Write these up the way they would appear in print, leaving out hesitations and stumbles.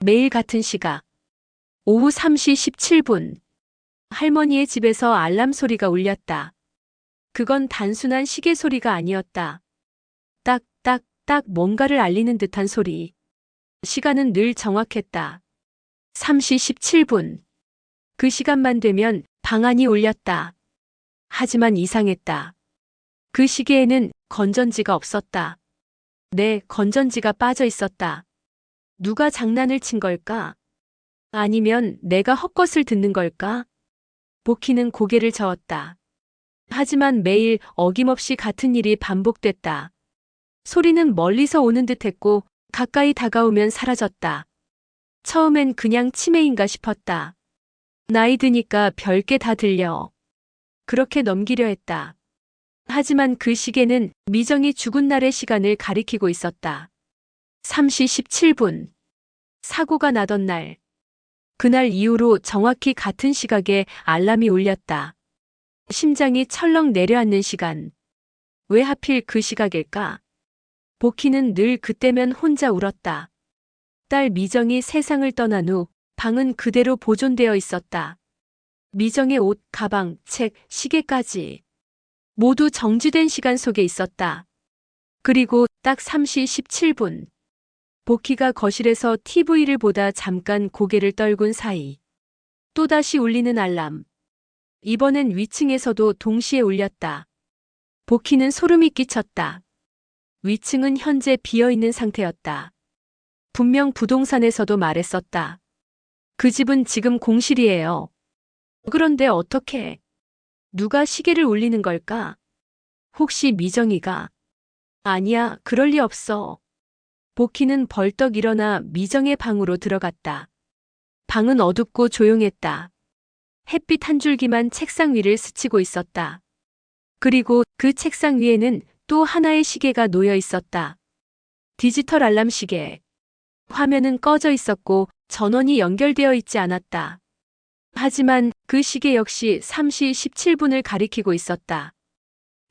매일 같은 시각. 오후 3시 17분. 할머니의 집에서 알람 소리가 울렸다. 그건 단순한 시계 소리가 아니었다. 딱, 딱, 딱 뭔가를 알리는 듯한 소리. 시간은 늘 정확했다. 3시 17분. 그 시간만 되면 방안이 울렸다. 하지만 이상했다. 그 시계에는 건전지가 없었다. 네, 건전지가 빠져 있었다. 누가 장난을 친 걸까? 아니면 내가 헛것을 듣는 걸까? 보키는 고개를 저었다. 하지만 매일 어김없이 같은 일이 반복됐다. 소리는 멀리서 오는 듯했고 가까이 다가오면 사라졌다. 처음엔 그냥 치매인가 싶었다. 나이 드니까 별게 다 들려. 그렇게 넘기려 했다. 하지만 그 시계는 미정이 죽은 날의 시간을 가리키고 있었다. 3시 17분. 사고가 나던 날. 그날 이후로 정확히 같은 시각에 알람이 울렸다. 심장이 철렁 내려앉는 시간. 왜 하필 그 시각일까? 보키는 늘 그때면 혼자 울었다. 딸 미정이 세상을 떠난 후 방은 그대로 보존되어 있었다. 미정의 옷, 가방, 책, 시계까지 모두 정지된 시간 속에 있었다. 그리고 딱 3시 17분. 보키가 거실에서 TV를 보다 잠깐 고개를 떨군 사이 또다시 울리는 알람. 이번엔 위층에서도 동시에 울렸다. 보키는 소름이 끼쳤다. 위층은 현재 비어있는 상태였다. 분명 부동산에서도 말했었다. 그 집은 지금 공실이에요. 그런데 어떻게? 누가 시계를 울리는 걸까? 혹시 미정이가? 아니야, 그럴 리 없어. 보키는 벌떡 일어나 미정의 방으로 들어갔다. 방은 어둡고 조용했다. 햇빛 한 줄기만 책상 위를 스치고 있었다. 그리고 그 책상 위에는 또 하나의 시계가 놓여 있었다. 디지털 알람 시계. 화면은 꺼져 있었고 전원이 연결되어 있지 않았다. 하지만 그 시계 역시 3시 17분을 가리키고 있었다.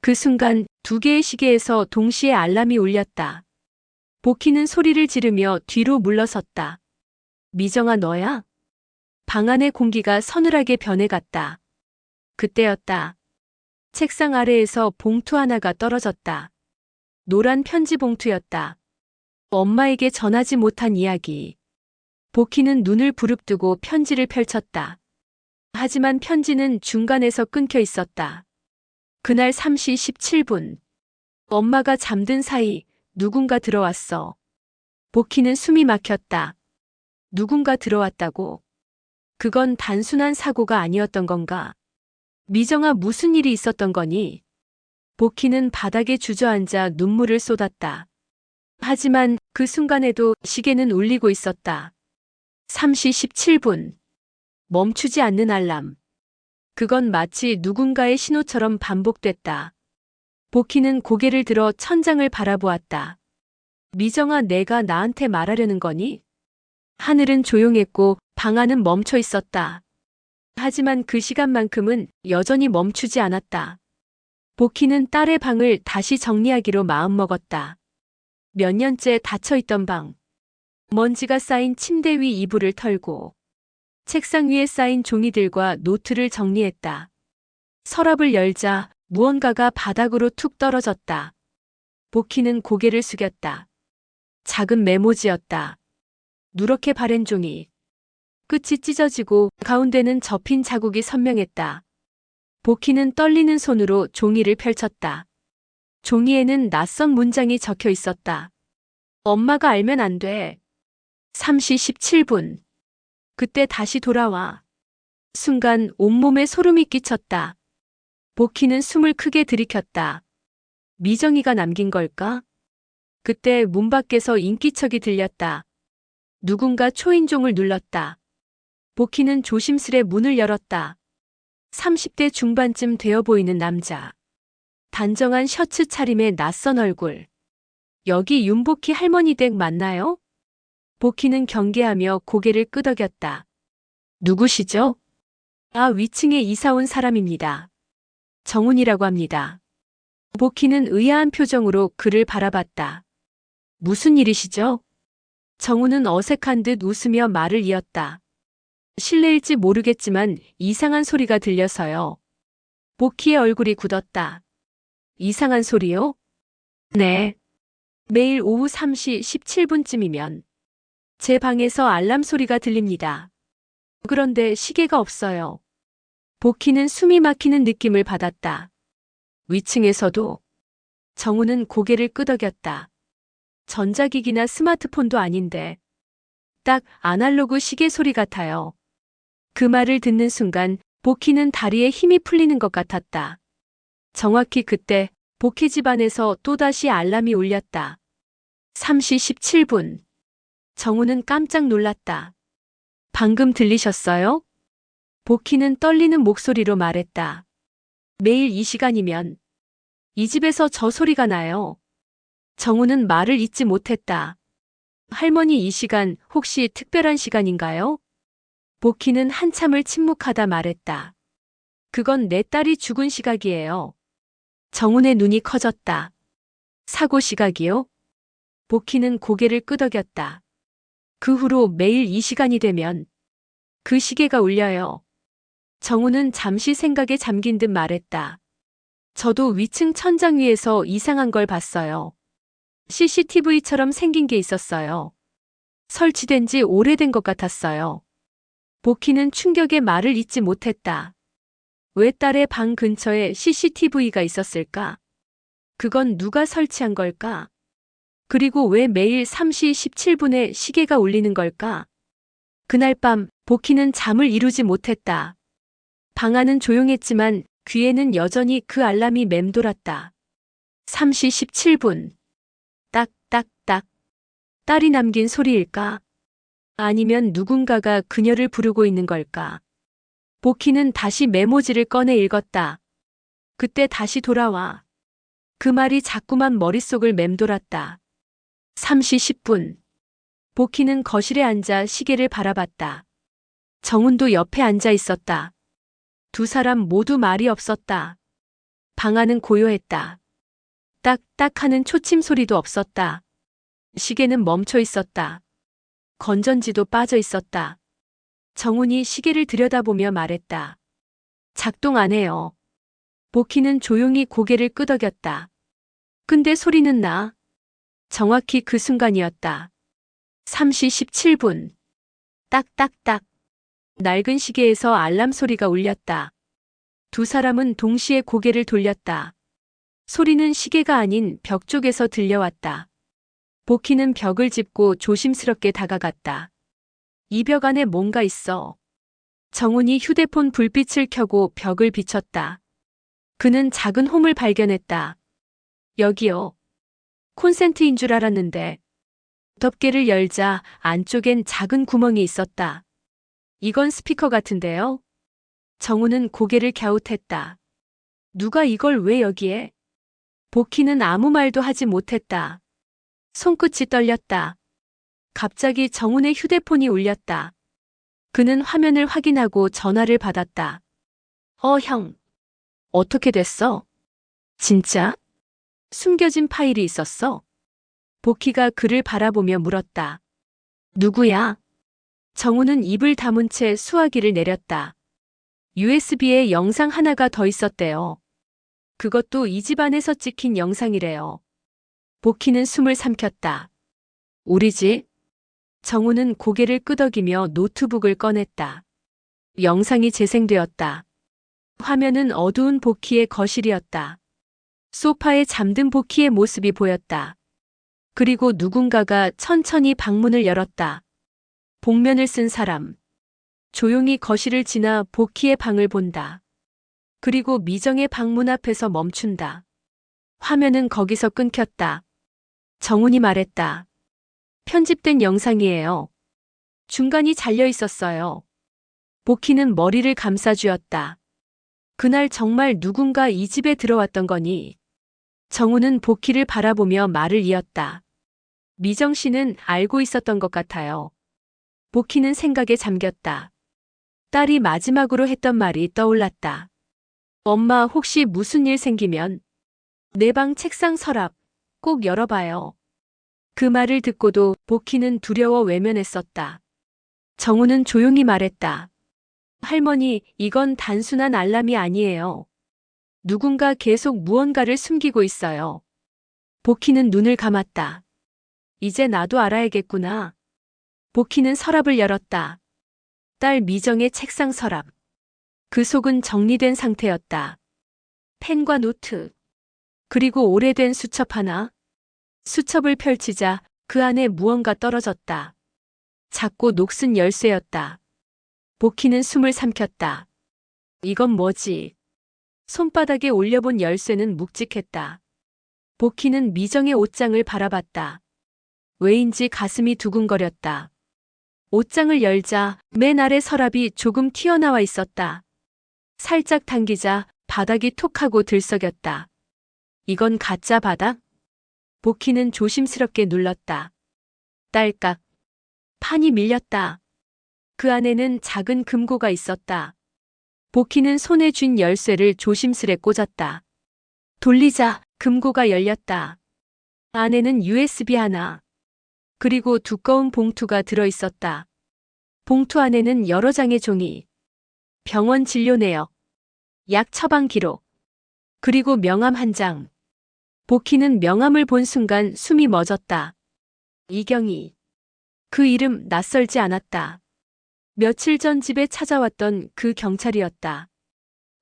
그 순간 두 개의 시계에서 동시에 알람이 울렸다. 보키는 소리를 지르며 뒤로 물러섰다. 미정아, 너야? 방 안의 공기가 서늘하게 변해갔다. 그때였다. 책상 아래에서 봉투 하나가 떨어졌다. 노란 편지 봉투였다. 엄마에게 전하지 못한 이야기. 보키는 눈을 부릅뜨고 편지를 펼쳤다. 하지만 편지는 중간에서 끊겨 있었다. 그날 3시 17분. 엄마가 잠든 사이 누군가 들어왔어. 보키는 숨이 막혔다. 누군가 들어왔다고? 그건 단순한 사고가 아니었던 건가? 미정아, 무슨 일이 있었던 거니? 보키는 바닥에 주저앉아 눈물을 쏟았다. 하지만 그 순간에도 시계는 울리고 있었다. 3시 17분. 멈추지 않는 알람. 그건 마치 누군가의 신호처럼 반복됐다. 보키는 고개를 들어 천장을 바라보았다. 미정아, 내가 나한테 말하려는 거니? 하늘은 조용했고 방 안은 멈춰 있었다. 하지만 그 시간만큼은 여전히 멈추지 않았다. 보키는 딸의 방을 다시 정리하기로 마음먹었다. 몇 년째 닫혀있던 방. 먼지가 쌓인 침대 위 이불을 털고 책상 위에 쌓인 종이들과 노트를 정리했다. 서랍을 열자 무언가가 바닥으로 툭 떨어졌다. 보키는 고개를 숙였다. 작은 메모지였다. 누렇게 바랜 종이. 끝이 찢어지고 가운데는 접힌 자국이 선명했다. 보키는 떨리는 손으로 종이를 펼쳤다. 종이에는 낯선 문장이 적혀 있었다. 엄마가 알면 안 돼. 3시 17분. 그때 다시 돌아와. 순간 온몸에 소름이 끼쳤다. 보키는 숨을 크게 들이켰다. 미정이가 남긴 걸까? 그때 문 밖에서 인기척이 들렸다. 누군가 초인종을 눌렀다. 보키는 조심스레 문을 열었다. 30대 중반쯤 되어 보이는 남자. 단정한 셔츠 차림의 낯선 얼굴. 여기 윤보키 할머니 댁 맞나요? 보키는 경계하며 고개를 끄덕였다. 누구시죠? 아, 위층에 이사 온 사람입니다. 정훈이라고 합니다. 보키는 의아한 표정으로 그를 바라봤다. 무슨 일이시죠? 정우는 어색한 듯 웃으며 말을 이었다. 실례일지 모르겠지만 이상한 소리가 들려서요. 복희의 얼굴이 굳었다. 이상한 소리요? 네. 매일 오후 3시 17분쯤이면 제 방에서 알람 소리가 들립니다. 그런데 시계가 없어요. 복희는 숨이 막히는 느낌을 받았다. 위층에서도. 정우는 고개를 끄덕였다. 전자기기나 스마트폰도 아닌데 딱 아날로그 시계 소리 같아요. 그 말을 듣는 순간 복희는 다리에 힘이 풀리는 것 같았다. 정확히 그때 복희 집안에서 또다시 알람이 울렸다. 3시 17분. 정우는 깜짝 놀랐다. 방금 들리셨어요? 복희는 떨리는 목소리로 말했다. 매일 이 시간이면 이 집에서 저 소리가 나요. 정우는 말을 잇지 못했다. 할머니 이 시간 혹시 특별한 시간인가요? 복희는 한참을 침묵하다 말했다. 그건 내 딸이 죽은 시각이에요. 정훈의 눈이 커졌다. 사고 시각이요? 복희는 고개를 끄덕였다. 그 후로 매일 이 시간이 되면 그 시계가 울려요. 정훈은 잠시 생각에 잠긴 듯 말했다. 저도 위층 천장 위에서 이상한 걸 봤어요. CCTV처럼 생긴 게 있었어요. 설치된 지 오래된 것 같았어요. 복희는 충격의 말을 잇지 못했다. 왜 딸의 방 근처에 CCTV가 있었을까? 그건 누가 설치한 걸까? 그리고 왜 매일 3시 17분에 시계가 울리는 걸까? 그날 밤 복희는 잠을 이루지 못했다. 방 안은 조용했지만 귀에는 여전히 그 알람이 맴돌았다. 3시 17분. 딱, 딱, 딱. 딸이 남긴 소리일까? 아니면 누군가가 그녀를 부르고 있는 걸까? 복희는 다시 메모지를 꺼내 읽었다. 그때 다시 돌아와. 그 말이 자꾸만 머릿속을 맴돌았다. 3시 10분. 복희는 거실에 앉아 시계를 바라봤다. 정훈도 옆에 앉아 있었다. 두 사람 모두 말이 없었다. 방 안은 고요했다. 딱딱 하는 초침 소리도 없었다. 시계는 멈춰 있었다. 건전지도 빠져 있었다. 정훈이 시계를 들여다보며 말했다. 작동 안 해요. 복희는 조용히 고개를 끄덕였다. 근데 소리는 나. 정확히 그 순간이었다. 3시 17분. 딱딱딱. 낡은 시계에서 알람 소리가 울렸다. 두 사람은 동시에 고개를 돌렸다. 소리는 시계가 아닌 벽 쪽에서 들려왔다. 복희는 벽을 짚고 조심스럽게 다가갔다. 이 벽 안에 뭔가 있어. 정훈이 휴대폰 불빛을 켜고 벽을 비췄다. 그는 작은 홈을 발견했다. 여기요. 콘센트인 줄 알았는데. 덮개를 열자 안쪽엔 작은 구멍이 있었다. 이건 스피커 같은데요? 정훈은 고개를 갸웃했다. 누가 이걸 왜 여기에? 복희는 아무 말도 하지 못했다. 손끝이 떨렸다. 갑자기 정훈의 휴대폰이 울렸다. 그는 화면을 확인하고 전화를 받았다. 형. 어떻게 됐어? 진짜? 숨겨진 파일이 있었어? 복희가 그를 바라보며 물었다. 누구야? 정훈은 입을 다문 채 수화기를 내렸다. USB에 영상 하나가 더 있었대요. 그것도 이 집안에서 찍힌 영상이래요. 복희는 숨을 삼켰다. 우리 집? 정훈은 고개를 끄덕이며 노트북을 꺼냈다. 영상이 재생되었다. 화면은 어두운 복희의 거실이었다. 소파에 잠든 복희의 모습이 보였다. 그리고 누군가가 천천히 방문을 열었다. 복면을 쓴 사람. 조용히 거실을 지나 복희의 방을 본다. 그리고 미정의 방문 앞에서 멈춘다. 화면은 거기서 끊겼다. 정훈이 말했다. 편집된 영상이에요. 중간이 잘려 있었어요. 복희는 머리를 감싸쥐었다. 그날 정말 누군가 이 집에 들어왔던 거니? 정훈은 복희를 바라보며 말을 이었다. 미정 씨는 알고 있었던 것 같아요. 복희는 생각에 잠겼다. 딸이 마지막으로 했던 말이 떠올랐다. 엄마 혹시 무슨 일 생기면 내 방 책상 서랍 꼭 열어봐요. 그 말을 듣고도 복희는 두려워 외면했었다. 정우는 조용히 말했다. 할머니, 이건 단순한 알람이 아니에요. 누군가 계속 무언가를 숨기고 있어요. 복희는 눈을 감았다. 이제 나도 알아야겠구나. 복희는 서랍을 열었다. 딸 미정의 책상 서랍. 그 속은 정리된 상태였다. 펜과 노트. 그리고 오래된 수첩 하나. 수첩을 펼치자 그 안에 무언가 떨어졌다. 작고 녹슨 열쇠였다. 복희는 숨을 삼켰다. 이건 뭐지? 손바닥에 올려본 열쇠는 묵직했다. 복희는 미정의 옷장을 바라봤다. 왜인지 가슴이 두근거렸다. 옷장을 열자 맨 아래 서랍이 조금 튀어나와 있었다. 살짝 당기자 바닥이 톡 하고 들썩였다. 이건 가짜 바닥? 복희는 조심스럽게 눌렀다. 딸깍. 판이 밀렸다. 그 안에는 작은 금고가 있었다. 복희는 손에 쥔 열쇠를 조심스레 꽂았다. 돌리자 금고가 열렸다. 안에는 USB 하나. 그리고 두꺼운 봉투가 들어 있었다. 봉투 안에는 여러 장의 종이. 병원 진료 내역. 약 처방 기록. 그리고 명함 한 장. 복희는 명함을 본 순간 숨이 멎었다. 이경희. 그 이름 낯설지 않았다. 며칠 전 집에 찾아왔던 그 경찰이었다.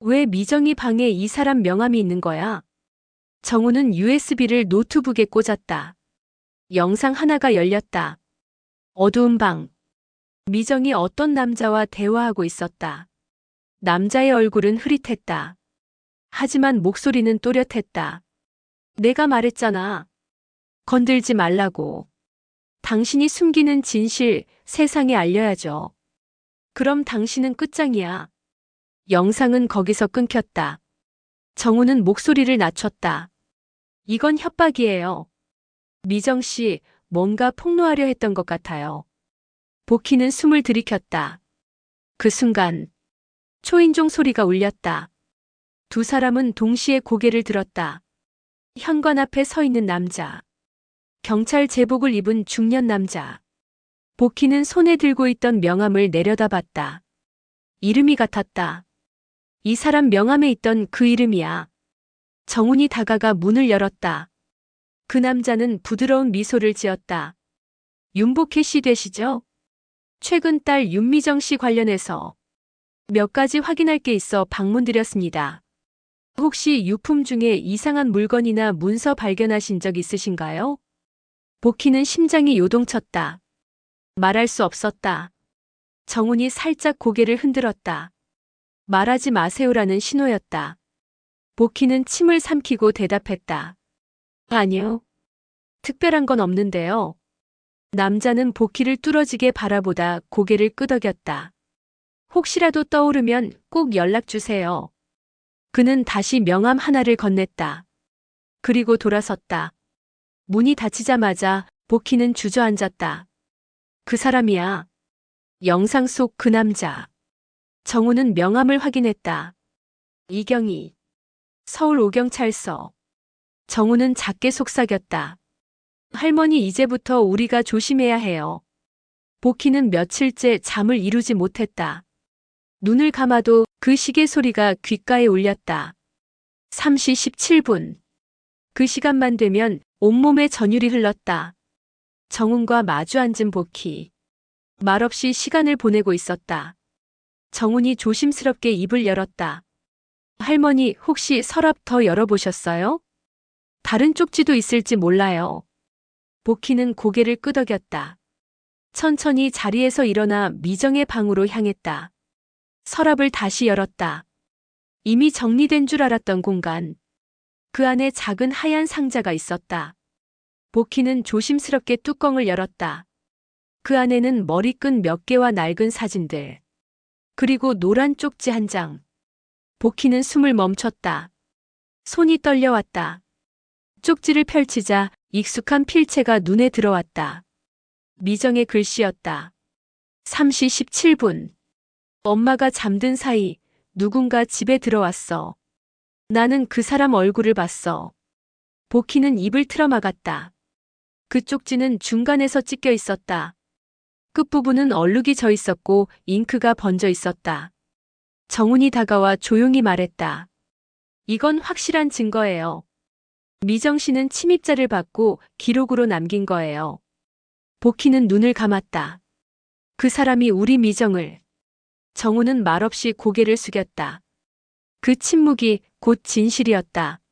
왜 미정이 방에 이 사람 명함이 있는 거야? 정우는 USB를 노트북에 꽂았다. 영상 하나가 열렸다. 어두운 방. 미정이 어떤 남자와 대화하고 있었다. 남자의 얼굴은 흐릿했다. 하지만 목소리는 또렷했다. 내가 말했잖아. 건들지 말라고. 당신이 숨기는 진실 세상에 알려야죠. 그럼 당신은 끝장이야. 영상은 거기서 끊겼다. 정우는 목소리를 낮췄다. 이건 협박이에요. 미정 씨, 뭔가 폭로하려 했던 것 같아요. 복희는 숨을 들이켰다. 그 순간 초인종 소리가 울렸다. 두 사람은 동시에 고개를 들었다. 현관 앞에 서 있는 남자. 경찰 제복을 입은 중년 남자. 복희는 손에 들고 있던 명함을 내려다봤다. 이름이 같았다. 이 사람 명함에 있던 그 이름이야. 정훈이 다가가 문을 열었다. 그 남자는 부드러운 미소를 지었다. 윤복희 씨 되시죠? 최근 딸 윤미정 씨 관련해서 몇 가지 확인할 게 있어 방문드렸습니다. 혹시 유품 중에 이상한 물건이나 문서 발견하신 적 있으신가요? 복희는 심장이 요동쳤다. 말할 수 없었다. 정훈이 살짝 고개를 흔들었다. 말하지 마세요라는 신호였다. 복희는 침을 삼키고 대답했다. 아니요. 특별한 건 없는데요. 남자는 복희를 뚫어지게 바라보다 고개를 끄덕였다. 혹시라도 떠오르면 꼭 연락 주세요. 그는 다시 명함 하나를 건넸다. 그리고 돌아섰다. 문이 닫히자마자 복희는 주저앉았다. 그 사람이야. 영상 속 그 남자. 정우는 명함을 확인했다. 이경희. 서울 오경찰서. 정우는 작게 속삭였다. 할머니, 이제부터 우리가 조심해야 해요. 복희는 며칠째 잠을 이루지 못했다. 눈을 감아도 그 시계 소리가 귓가에 울렸다. 3시 17분. 그 시간만 되면 온몸에 전율이 흘렀다. 정훈과 마주 앉은 복희. 말없이 시간을 보내고 있었다. 정훈이 조심스럽게 입을 열었다. 할머니, 혹시 서랍 더 열어보셨어요? 다른 쪽지도 있을지 몰라요. 복희는 고개를 끄덕였다. 천천히 자리에서 일어나 미정의 방으로 향했다. 서랍을 다시 열었다. 이미 정리된 줄 알았던 공간. 그 안에 작은 하얀 상자가 있었다. 복희는 조심스럽게 뚜껑을 열었다. 그 안에는 머리끈 몇 개와 낡은 사진들. 그리고 노란 쪽지 한 장. 복희는 숨을 멈췄다. 손이 떨려왔다. 쪽지를 펼치자 익숙한 필체가 눈에 들어왔다. 미정의 글씨였다. 3시 17분. 엄마가 잠든 사이 누군가 집에 들어왔어. 나는 그 사람 얼굴을 봤어. 복희는 입을 틀어막았다. 그 쪽지는 중간에서 찢겨 있었다. 끝부분은 얼룩이 져 있었고 잉크가 번져 있었다. 정훈이 다가와 조용히 말했다. 이건 확실한 증거예요. 미정 씨는 침입자를 받고 기록으로 남긴 거예요. 복희는 눈을 감았다. 그 사람이 우리 미정을. 정훈은 말없이 고개를 숙였다. 그 침묵이 곧 진실이었다.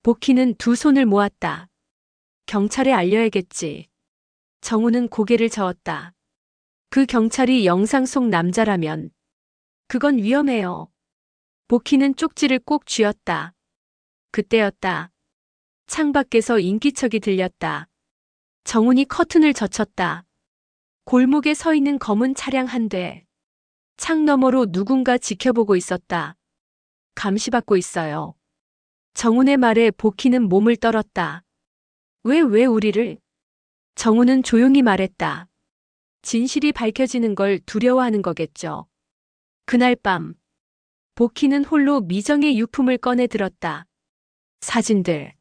복희는 두 손을 모았다. 경찰에 알려야겠지. 정훈은 고개를 저었다. 그 경찰이 영상 속 남자라면 그건 위험해요. 복희는 쪽지를 꼭 쥐었다. 그때였다. 창밖에서 인기척이 들렸다. 정훈이 커튼을 젖혔다. 골목에 서 있는 검은 차량 한 대. 창 너머로 누군가 지켜보고 있었다. 감시받고 있어요. 정훈의 말에 복희는 몸을 떨었다. 왜 우리를? 정훈은 조용히 말했다. 진실이 밝혀지는 걸 두려워하는 거겠죠. 그날 밤, 복희는 홀로 미정의 유품을 꺼내 들었다. 사진들,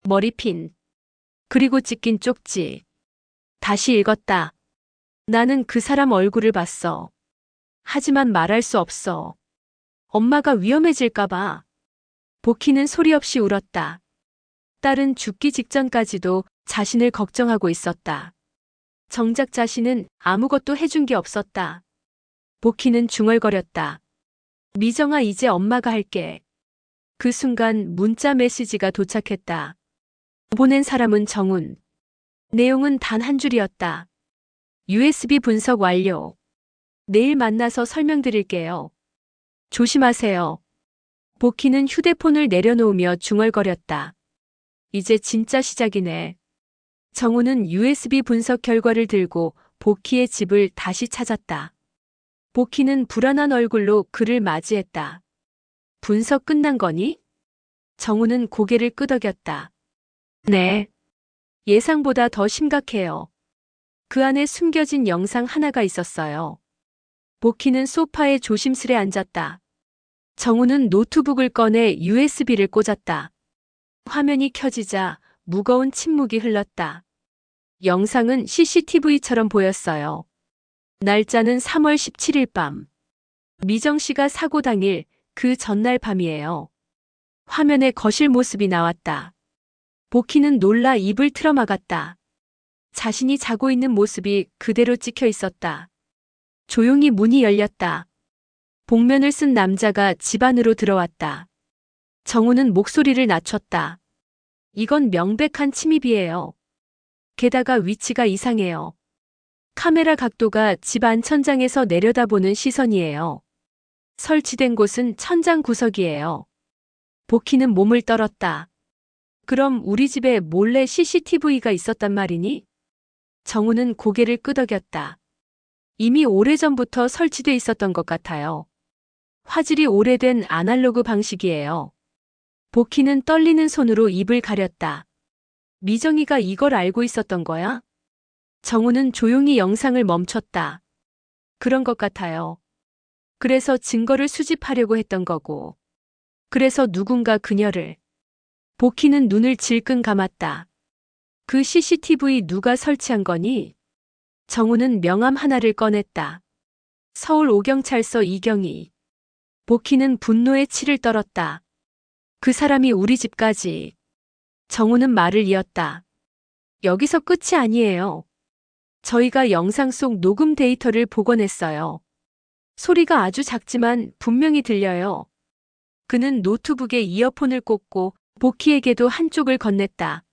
머리핀, 그리고 찢긴 쪽지. 다시 읽었다. 나는 그 사람 얼굴을 봤어. 하지만 말할 수 없어. 엄마가 위험해질까봐. 복희는 소리 없이 울었다. 딸은 죽기 직전까지도 자신을 걱정하고 있었다. 정작 자신은 아무것도 해준 게 없었다. 복희는 중얼거렸다. 미정아, 이제 엄마가 할게. 그 순간 문자 메시지가 도착했다. 보낸 사람은 정훈. 내용은 단 한 줄이었다. USB 분석 완료. 내일 만나서 설명드릴게요. 조심하세요. 복희는 휴대폰을 내려놓으며 중얼거렸다. 이제 진짜 시작이네. 정훈은 USB 분석 결과를 들고 복희의 집을 다시 찾았다. 복희는 불안한 얼굴로 그를 맞이했다. 분석 끝난 거니? 정훈은 고개를 끄덕였다. 네. 예상보다 더 심각해요. 그 안에 숨겨진 영상 하나가 있었어요. 복희는 소파에 조심스레 앉았다. 정훈은 노트북을 꺼내 USB를 꽂았다. 화면이 켜지자 무거운 침묵이 흘렀다. 영상은 CCTV처럼 보였어요. 날짜는 3월 17일 밤. 미정 씨가 사고 당일 그 전날 밤이에요. 화면에 거실 모습이 나왔다. 복희는 놀라 입을 틀어막았다. 자신이 자고 있는 모습이 그대로 찍혀 있었다. 조용히 문이 열렸다. 복면을 쓴 남자가 집 안으로 들어왔다. 정훈은 목소리를 낮췄다. 이건 명백한 침입이에요. 게다가 위치가 이상해요. 카메라 각도가 집 안 천장에서 내려다보는 시선이에요. 설치된 곳은 천장 구석이에요. 복희는 몸을 떨었다. 그럼 우리 집에 몰래 CCTV가 있었단 말이니? 정훈은 고개를 끄덕였다. 이미 오래전부터 설치돼 있었던 것 같아요. 화질이 오래된 아날로그 방식이에요. 복희는 떨리는 손으로 입을 가렸다. 미정이가 이걸 알고 있었던 거야? 정훈은 조용히 영상을 멈췄다. 그런 것 같아요. 그래서 증거를 수집하려고 했던 거고. 그래서 누군가 그녀를. 복희는 눈을 질끈 감았다. 그 CCTV 누가 설치한 거니? 정훈은 명함 하나를 꺼냈다. 서울 오경찰서 이경희. 복희는 분노의 치를 떨었다. 그 사람이 우리 집까지. 정훈은 말을 이었다. 여기서 끝이 아니에요. 저희가 영상 속 녹음 데이터를 복원했어요. 소리가 아주 작지만 분명히 들려요. 그는 노트북에 이어폰을 꽂고 복희에게도 한쪽을 건넸다.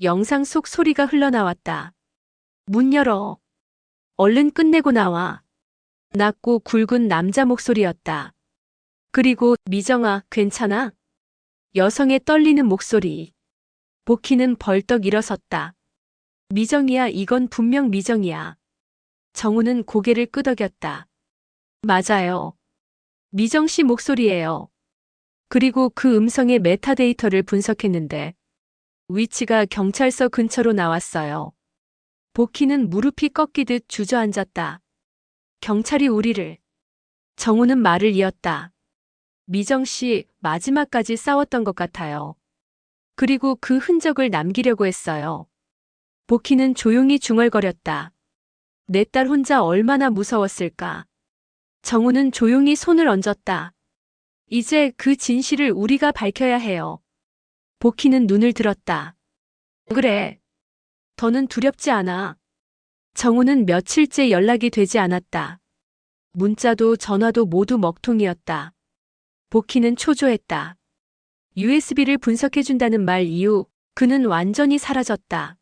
영상 속 소리가 흘러나왔다. 문 열어. 얼른 끝내고 나와. 낮고 굵은 남자 목소리였다. 그리고 미정아, 괜찮아? 여성의 떨리는 목소리. 복희는 벌떡 일어섰다. 미정이야, 이건 분명 미정이야. 정훈은 고개를 끄덕였다. 맞아요. 미정 씨 목소리예요. 그리고 그 음성의 메타데이터를 분석했는데 위치가 경찰서 근처로 나왔어요. 복희는 무릎이 꺾이듯 주저앉았다. 경찰이 우리를. 정훈은 말을 이었다. 미정 씨 마지막까지 싸웠던 것 같아요. 그리고 그 흔적을 남기려고 했어요. 복희는 조용히 중얼거렸다. 내 딸 혼자 얼마나 무서웠을까. 정우는 조용히 손을 얹었다. 이제 그 진실을 우리가 밝혀야 해요. 복희는 눈을 들었다. 그래. 더는 두렵지 않아. 정우는 며칠째 연락이 되지 않았다. 문자도 전화도 모두 먹통이었다. 복희는 초조했다. USB를 분석해준다는 말 이후 그는 완전히 사라졌다.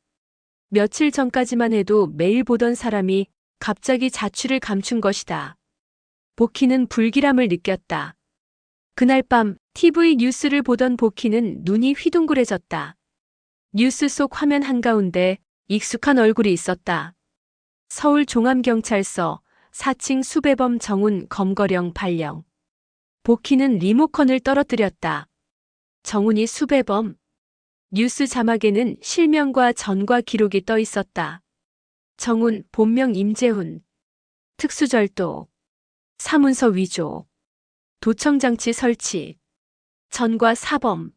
며칠 전까지만 해도 매일 보던 사람이 갑자기 자취를 감춘 것이다. 복희는 불길함을 느꼈다. 그날 밤 TV 뉴스를 보던 복희는 눈이 휘둥그레졌다. 뉴스 속 화면 한가운데 익숙한 얼굴이 있었다. 서울 종암경찰서 4층 수배범 정훈 검거령 발령. 복희는 리모컨을 떨어뜨렸다. 정훈이 수배범. 뉴스 자막에는 실명과 전과 기록이 떠 있었다. 정훈, 본명 임재훈. 특수절도. 사문서 위조. 도청장치 설치. 전과 사범.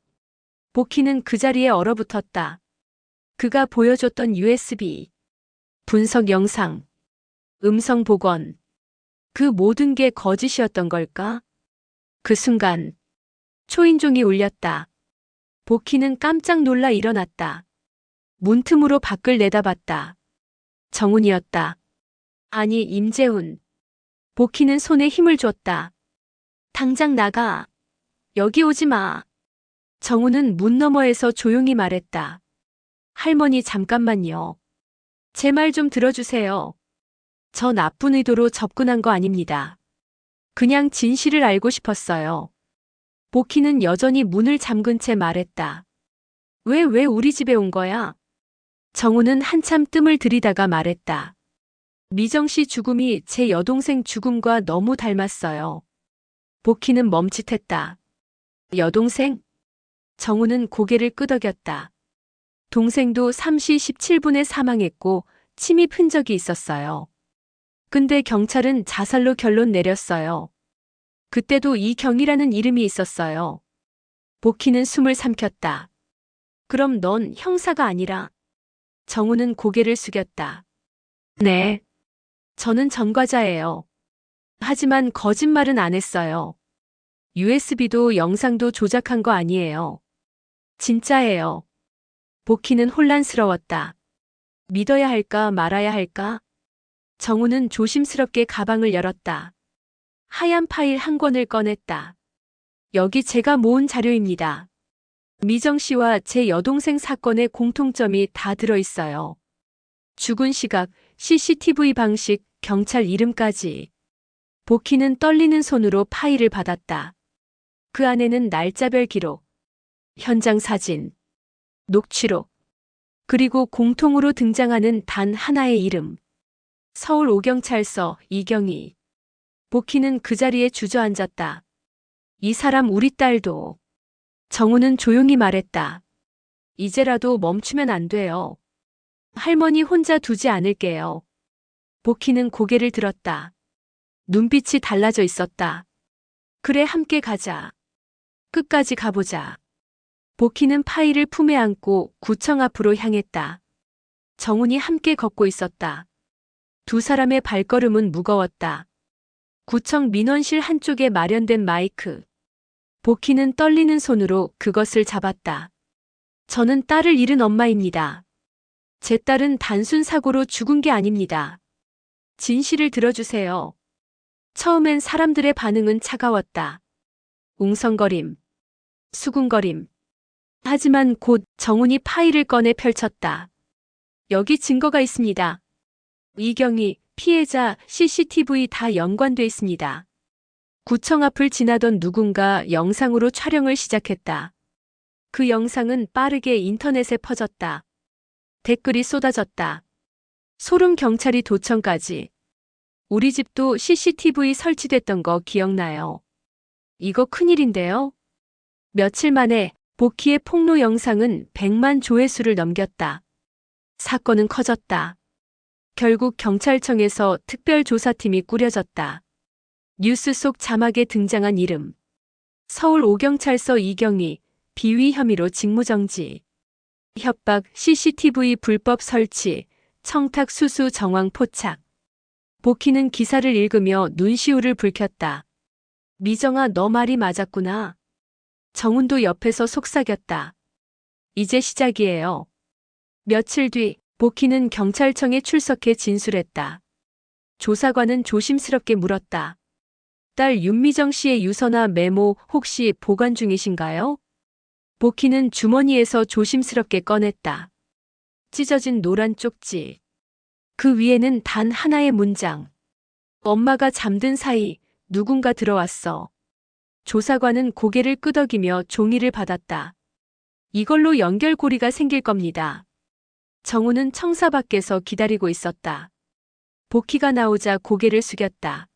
복희는 그 자리에 얼어붙었다. 그가 보여줬던 USB. 분석 영상. 음성 복원. 그 모든 게 거짓이었던 걸까? 그 순간 초인종이 울렸다. 복희는 깜짝 놀라 일어났다. 문틈으로 밖을 내다봤다. 정훈이었다. 아니, 임재훈. 복희는 손에 힘을 줬다. 당장 나가. 여기 오지 마. 정훈은 문 너머에서 조용히 말했다. 할머니 잠깐만요. 제 말 좀 들어주세요. 저 나쁜 의도로 접근한 거 아닙니다. 그냥 진실을 알고 싶었어요. 복희는 여전히 문을 잠근 채 말했다. 왜 우리 집에 온 거야? 정우는 한참 뜸을 들이다가 말했다. 미정 씨 죽음이 제 여동생 죽음과 너무 닮았어요. 복희는 멈칫했다. 여동생? 정우는 고개를 끄덕였다. 동생도 3시 17분에 사망했고 침입 흔적이 있었어요. 근데 경찰은 자살로 결론 내렸어요. 그때도 이경이라는 이름이 있었어요. 복희는 숨을 삼켰다. 그럼 넌 형사가 아니라? 정우는 고개를 숙였다. 네. 저는 전과자예요. 하지만 거짓말은 안 했어요. USB도 영상도 조작한 거 아니에요. 진짜예요. 복희는 혼란스러웠다. 믿어야 할까 말아야 할까? 정우는 조심스럽게 가방을 열었다. 하얀 파일 한 권을 꺼냈다. 여기 제가 모은 자료입니다. 미정 씨와 제 여동생 사건의 공통점이 다 들어있어요. 죽은 시각, CCTV 방식, 경찰 이름까지. 복희는 떨리는 손으로 파일을 받았다. 그 안에는 날짜별 기록, 현장 사진, 녹취록, 그리고 공통으로 등장하는 단 하나의 이름. 서울 오경찰서 이경희. 복희는 그 자리에 주저앉았다. 이 사람 우리 딸도. 정우는 조용히 말했다. 이제라도 멈추면 안 돼요. 할머니 혼자 두지 않을게요. 복희는 고개를 들었다. 눈빛이 달라져 있었다. 그래, 함께 가자. 끝까지 가보자. 복희는 파일을 품에 안고 구청 앞으로 향했다. 정훈이 함께 걷고 있었다. 두 사람의 발걸음은 무거웠다. 구청 민원실 한쪽에 마련된 마이크. 복희는 떨리는 손으로 그것을 잡았다. 저는 딸을 잃은 엄마입니다. 제 딸은 단순 사고로 죽은 게 아닙니다. 진실을 들어주세요. 처음엔 사람들의 반응은 차가웠다. 웅성거림, 수군거림. 하지만 곧 정훈이 파일을 꺼내 펼쳤다. 여기 증거가 있습니다. 이경희, 피해자, CCTV 다 연관돼 있습니다. 구청 앞을 지나던 누군가 영상으로 촬영을 시작했다. 그 영상은 빠르게 인터넷에 퍼졌다. 댓글이 쏟아졌다. 소름, 경찰이 도청까지. 우리 집도 CCTV 설치됐던 거 기억나요? 이거 큰일인데요? 며칠 만에 복희의 폭로 영상은 100만 조회수를 넘겼다. 사건은 커졌다. 결국 경찰청에서 특별조사팀이 꾸려졌다. 뉴스 속 자막에 등장한 이름. 서울 오경찰서 이경희, 비위 혐의로 직무정지. 협박, CCTV 불법 설치, 청탁 수수 정황 포착. 복희는 기사를 읽으며 눈시울을 붉혔다. 미정아, 너 말이 맞았구나. 정훈도 옆에서 속삭였다. 이제 시작이에요. 며칠 뒤 복희는 경찰청에 출석해 진술했다. 조사관은 조심스럽게 물었다. 딸 윤미정 씨의 유서나 메모 혹시 보관 중이신가요? 복희는 주머니에서 조심스럽게 꺼냈다. 찢어진 노란 쪽지. 그 위에는 단 하나의 문장. 엄마가 잠든 사이 누군가 들어왔어. 조사관은 고개를 끄덕이며 종이를 받았다. 이걸로 연결고리가 생길 겁니다. 정우는 청사 밖에서 기다리고 있었다. 복희가 나오자 고개를 숙였다.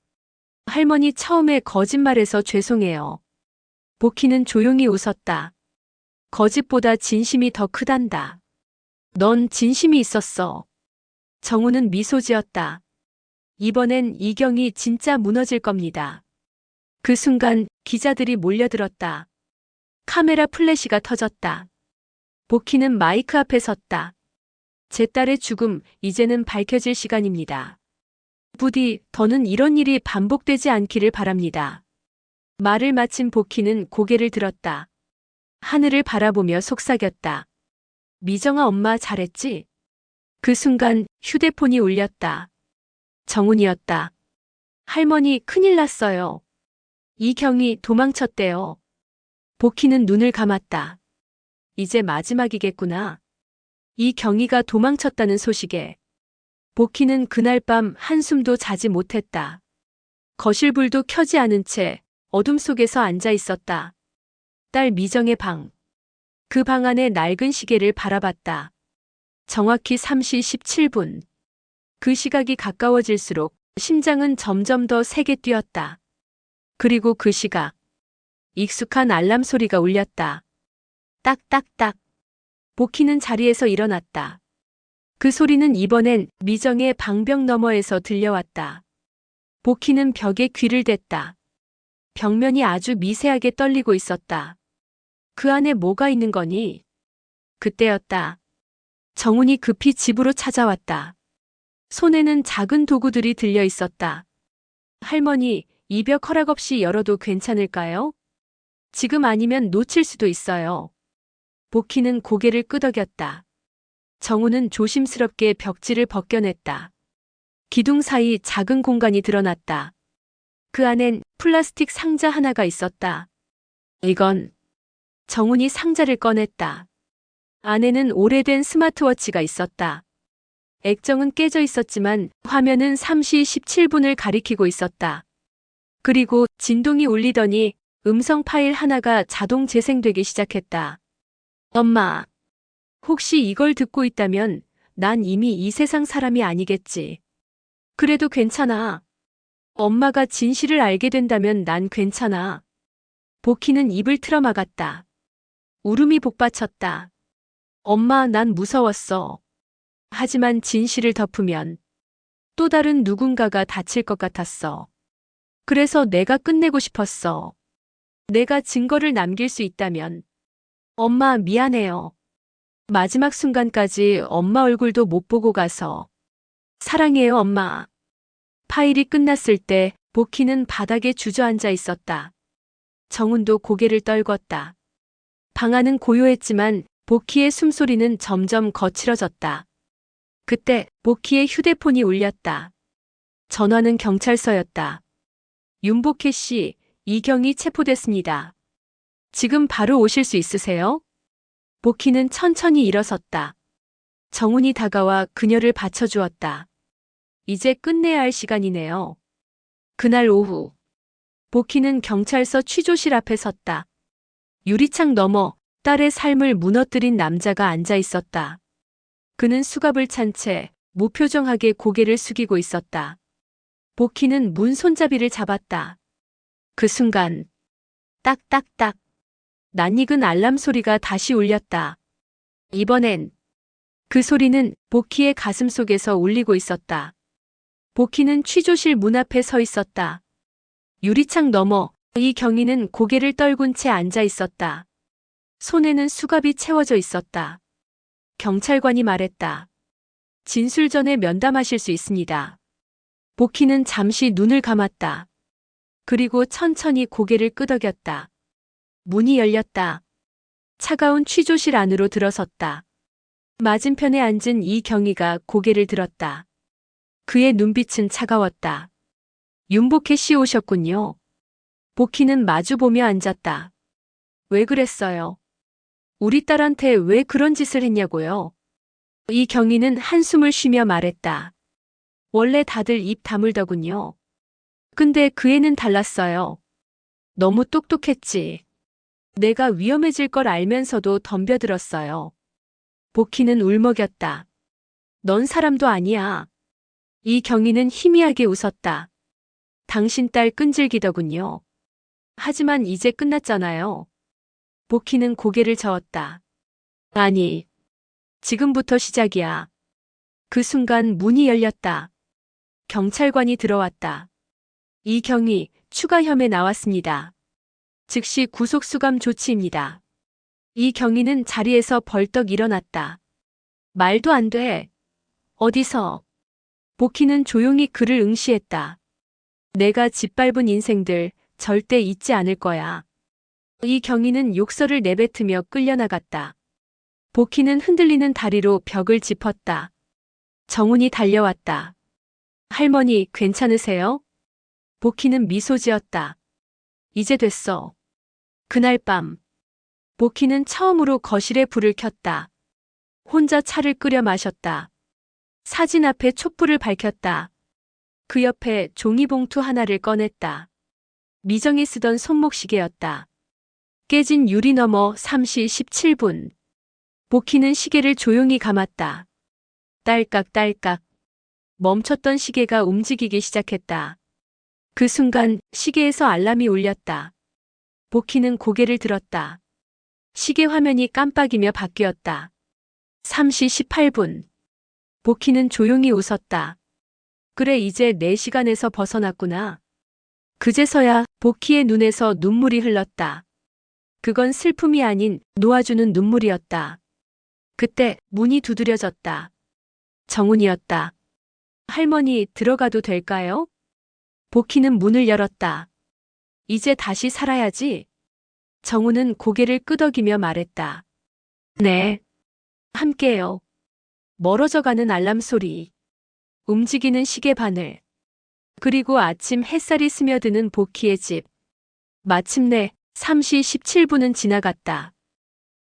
할머니, 처음에 거짓말해서 죄송해요. 복희는 조용히 웃었다. 거짓보다 진심이 더 크단다. 넌 진심이 있었어. 정우는 미소 지었다. 이번엔 이경이 진짜 무너질 겁니다. 그 순간 기자들이 몰려들었다. 카메라 플래시가 터졌다. 복희는 마이크 앞에 섰다. 제 딸의 죽음, 이제는 밝혀질 시간입니다. 부디 더는 이런 일이 반복되지 않기를 바랍니다. 말을 마친 복희는 고개를 들었다. 하늘을 바라보며 속삭였다. 미정아, 엄마 잘했지? 그 순간 휴대폰이 울렸다. 정훈이었다. 할머니, 큰일 났어요. 이경이 도망쳤대요. 복희는 눈을 감았다. 이제 마지막이겠구나. 이경이가 도망쳤다는 소식에 복희는 그날 밤 한숨도 자지 못했다. 거실 불도 켜지 않은 채 어둠 속에서 앉아 있었다. 딸 미정의 방. 그 방 안에 낡은 시계를 바라봤다. 정확히 3시 17분. 그 시각이 가까워질수록 심장은 점점 더 세게 뛰었다. 그리고 그 시각. 익숙한 알람 소리가 울렸다. 딱딱딱. 복희는 자리에서 일어났다. 그 소리는 이번엔 미정의 방벽 너머에서 들려왔다. 복희는 벽에 귀를 댔다. 벽면이 아주 미세하게 떨리고 있었다. 그 안에 뭐가 있는 거니? 그때였다. 정훈이 급히 집으로 찾아왔다. 손에는 작은 도구들이 들려 있었다. 할머니, 이 벽 허락 없이 열어도 괜찮을까요? 지금 아니면 놓칠 수도 있어요. 복희는 고개를 끄덕였다. 정우는 조심스럽게 벽지를 벗겨냈다. 기둥 사이 작은 공간이 드러났다. 그 안엔 플라스틱 상자 하나가 있었다. 이건... 정훈이 상자를 꺼냈다. 안에는 오래된 스마트워치가 있었다. 액정은 깨져 있었지만 화면은 3시 17분을 가리키고 있었다. 그리고 진동이 울리더니 음성 파일 하나가 자동 재생되기 시작했다. 엄마, 혹시 이걸 듣고 있다면 난 이미 이 세상 사람이 아니겠지. 그래도 괜찮아. 엄마가 진실을 알게 된다면 난 괜찮아. 복희는 입을 틀어막았다. 울음이 복받쳤다. 엄마, 난 무서웠어. 하지만 진실을 덮으면 또 다른 누군가가 다칠 것 같았어. 그래서 내가 끝내고 싶었어. 내가 증거를 남길 수 있다면. 엄마, 미안해요. 마지막 순간까지 엄마 얼굴도 못 보고 가서. 사랑해요, 엄마. 파일이 끝났을 때 복희는 바닥에 주저앉아 있었다. 정훈도 고개를 떨궜다. 방 안은 고요했지만 복희의 숨소리는 점점 거칠어졌다. 그때 복희의 휴대폰이 울렸다. 전화는 경찰서였다. 윤복희 씨, 이경이 체포됐습니다. 지금 바로 오실 수 있으세요? 복희는 천천히 일어섰다. 정훈이 다가와 그녀를 받쳐주었다. 이제 끝내야 할 시간이네요. 그날 오후 복희는 경찰서 취조실 앞에 섰다. 유리창 너머 딸의 삶을 무너뜨린 남자가 앉아 있었다. 그는 수갑을 찬 채 무표정하게 고개를 숙이고 있었다. 복희는 문 손잡이를 잡았다. 그 순간 딱딱딱 낯익은 알람 소리가 다시 울렸다. 이번엔 그 소리는 복희의 가슴 속에서 울리고 있었다. 복희는 취조실 문 앞에 서 있었다. 유리창 너머 이경이는 고개를 떨군 채 앉아 있었다. 손에는 수갑이 채워져 있었다. 경찰관이 말했다. 진술 전에 면담하실 수 있습니다. 복희는 잠시 눈을 감았다. 그리고 천천히 고개를 끄덕였다. 문이 열렸다. 차가운 취조실 안으로 들어섰다. 맞은편에 앉은 이경희가 고개를 들었다. 그의 눈빛은 차가웠다. 윤복혜 씨 오셨군요. 복희는 마주보며 앉았다. 왜 그랬어요? 우리 딸한테 왜 그런 짓을 했냐고요? 이경희는 한숨을 쉬며 말했다. 원래 다들 입 다물더군요. 근데 그 애는 달랐어요. 너무 똑똑했지. 내가 위험해질 걸 알면서도 덤벼들었어요. 복희는 울먹였다. 넌 사람도 아니야. 이경희는 희미하게 웃었다. 당신 딸 끈질기더군요. 하지만 이제 끝났잖아요. 복희는 고개를 저었다. 아니, 지금부터 시작이야. 그 순간 문이 열렸다. 경찰관이 들어왔다. 이경희, 추가 혐의 나왔습니다. 즉시 구속수감 조치입니다. 이경희는 자리에서 벌떡 일어났다. 말도 안 돼. 어디서? 복희는 조용히 그를 응시했다. 내가 짓밟은 인생들 절대 잊지 않을 거야. 이경희는 욕설을 내뱉으며 끌려나갔다. 복희는 흔들리는 다리로 벽을 짚었다. 정훈이 달려왔다. 할머니, 괜찮으세요? 복희는 미소 지었다. 이제 됐어. 그날 밤, 복희는 처음으로 거실에 불을 켰다. 혼자 차를 끓여 마셨다. 사진 앞에 촛불을 밝혔다. 그 옆에 종이봉투 하나를 꺼냈다. 미정이 쓰던 손목시계였다. 깨진 유리 너머 3시 17분. 복희는 시계를 조용히 감았다. 딸깍딸깍. 멈췄던 시계가 움직이기 시작했다. 그 순간 시계에서 알람이 울렸다. 복희는 고개를 들었다. 시계 화면이 깜빡이며 바뀌었다. 3시 18분. 복희는 조용히 웃었다. 그래, 이제 4시간에서 벗어났구나. 그제서야 복희의 눈에서 눈물이 흘렀다. 그건 슬픔이 아닌 놓아주는 눈물이었다. 그때 문이 두드려졌다. 정훈이었다. 할머니, 들어가도 될까요? 복희는 문을 열었다. 이제 다시 살아야지. 정훈은 고개를 끄덕이며 말했다. 네. 함께요. 멀어져가는 알람 소리. 움직이는 시계 바늘. 그리고 아침 햇살이 스며드는 복희의 집. 마침내 3시 17분은 지나갔다.